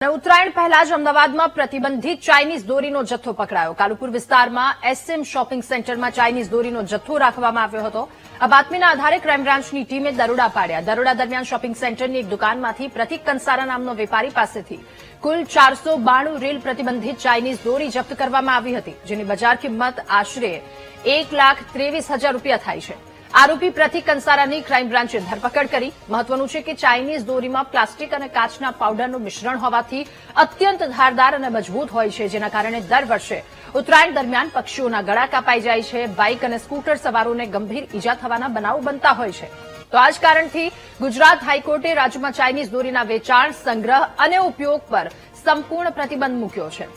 ઉત્તરાયણ પહેલા જ અમદાવાદમાં પ્રતિબંધિત ચાઇનીઝ દોરીનો જથ્થો પકડાયો। કાલુપુર વિસ્તારમાં એસએમ શોપિંગ સેન્ટરમાં ચાઇનીઝ દોરીનો જથ્થો રાખવામાં આવ્યો હતો। આ બાતમીના આધારે ક્રાઇમ બ્રાન્ચની ટીમે દરોડા પાડ્યા। દરોડા દરમિયાન શોપિંગ સેન્ટરની એક દુકાનમાંથી પ્રતિક કંસારા નામનો વેપારી પાસેથી કુલ 492 રીલ પ્રતિબંધિત ચાઇનીઝ દોરી જપ્ત કરવામાં આવી હતી, જેની બજાર કિંમત આશરે ₹1,23,000 થાય છે। આરોપી પ્રતિક કંસારાની ક્રાઇમ બ્રાન્ચે ધરપકડ કરી। મહત્વનું છે કે ચાઇનીઝ દોરીમાં પ્લાસ્ટિક અને કાચના પાવડરનું મિશ્રણ હોવાથી અત્યંત ધારદાર અને મજબૂત હોય છે, જેના કારણે દર વર્ષે ઉત્તરાયણ દરમિયાન પક્ષીઓના ગળા કાપાઈ જાય છે। બાઇક અને સ્કૂટર સવારોને ગંભીર ઈજા થવાના બનાવો બનતા હોય છે। તો આ જ કારણથી ગુજરાત હાઈકોર્ટે રાજ્યમાં ચાઇનીઝ દોરીના વેચાણ, સંગ્રહ અને ઉપયોગ પર સંપૂર્ણ પ્રતિબંધ મૂક્યો છે।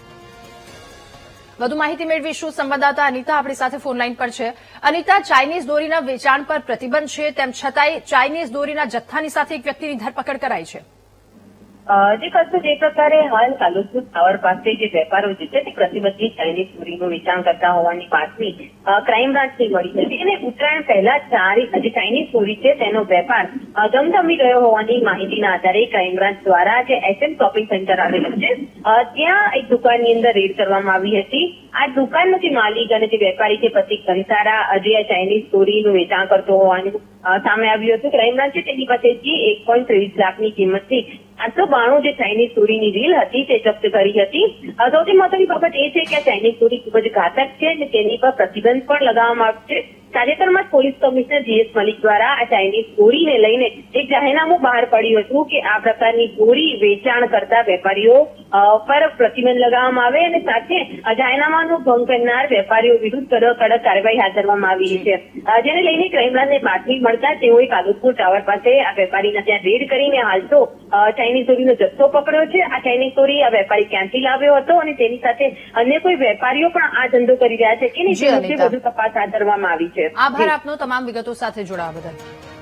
વધુ માહિતી મેળવીશું। સંવાદદાતા અનિતા આપણી સાથે ફોનલાઈન પર છે। અનિતા, ચાઇનીઝ દોરીના વેચાણ પર પ્રતિબંધ છે, તેમ છતાંય ચાઇનીઝ દોરીના જથ્થાની સાથે એક વ્યક્તિની ધરપકડ કરાઈ છે। જે પ્રકારે હાલ કાલુપુર ટાવર પાસે જે વેપારો છે તે પ્રતિબંધિત ચાઇનીઝ દોરીનું વેચાણ કરતા હોવાની બાતમી ક્રાઇમ બ્રાન્ચને મળી હતી અને ઉત્તરાયણ પહેલા જે ચાઇનીઝ દોરી છે તેનો વેપાર ધમધમી ગયો હોવાની માહિતીના આધારે ક્રાઇમ બ્રાન્ચ દ્વારા જે એસએમ શોપિંગ સેન્ટર આવેલું છે ત્યાં એક દુકાનની અંદર રેડ કરવામાં આવી હતી। આ દુકાનનો જે માલિક અને જે વેપારી છે પ્રતિક કંસારા જે આ ચાઇનીઝ દોરીનું વેચાણ કરતો હોવાનું સામે આવ્યું હતું। ક્રાઇમ બ્રાન્ચે તેની પાસેથી 1.23 લાખની કિંમતથી 892 જે ચાઇનીઝ દોરીની રીલ હતી તે જપ્ત કરી હતી। સૌથી મહત્વની બાબત એ છે કે આ ચાઇનીઝ દોરી ખૂબ જ ઘાતક છે અને તેની પર પ્રતિબંધ પણ લગાવવામાં આવ્યો છે। તાજેતરમાં જ પોલીસ કમિશનર જીએસ મલિક દ્વારા આ ચાઇનીઝ દોરીને લઈને એક જાહેરનામું બહાર પડ્યું હતું કે આ પ્રકારની દોરી વેચાણ કરતા વેપારીઓ પર પ્રતિબંધ લગાવવામાં આવે અને સાથે જાહેરનામાનો ભંગ કરનાર વેપારીઓ વિરુદ્ધ કડક કાર્યવાહી હાથ ધરવામાં આવી છે। જેને લઈને ક્રાઇમ બ્રાન્ચને બાતમી મળતા તેઓએ કાલુપુર ટાવર પાસે આ વેપારીના ત્યાં રેડ કરીને હાલ તો ચાઇનીઝ દોરીનો જથ્થો પકડ્યો છે। આ ચાઇનીઝ દોરી આ વેપારી ક્યાંથી લાવ્યો હતો અને તેની સાથે અન્ય કોઈ વેપારીઓ પણ આ ધંધો કરી રહ્યા છે કે નહીં તે મુદ્દે વધુ તપાસ હાથ ધરવામાં આવી છે। આભાર આપનો તમામ વિગતો સાથે જોડાવા બદલ।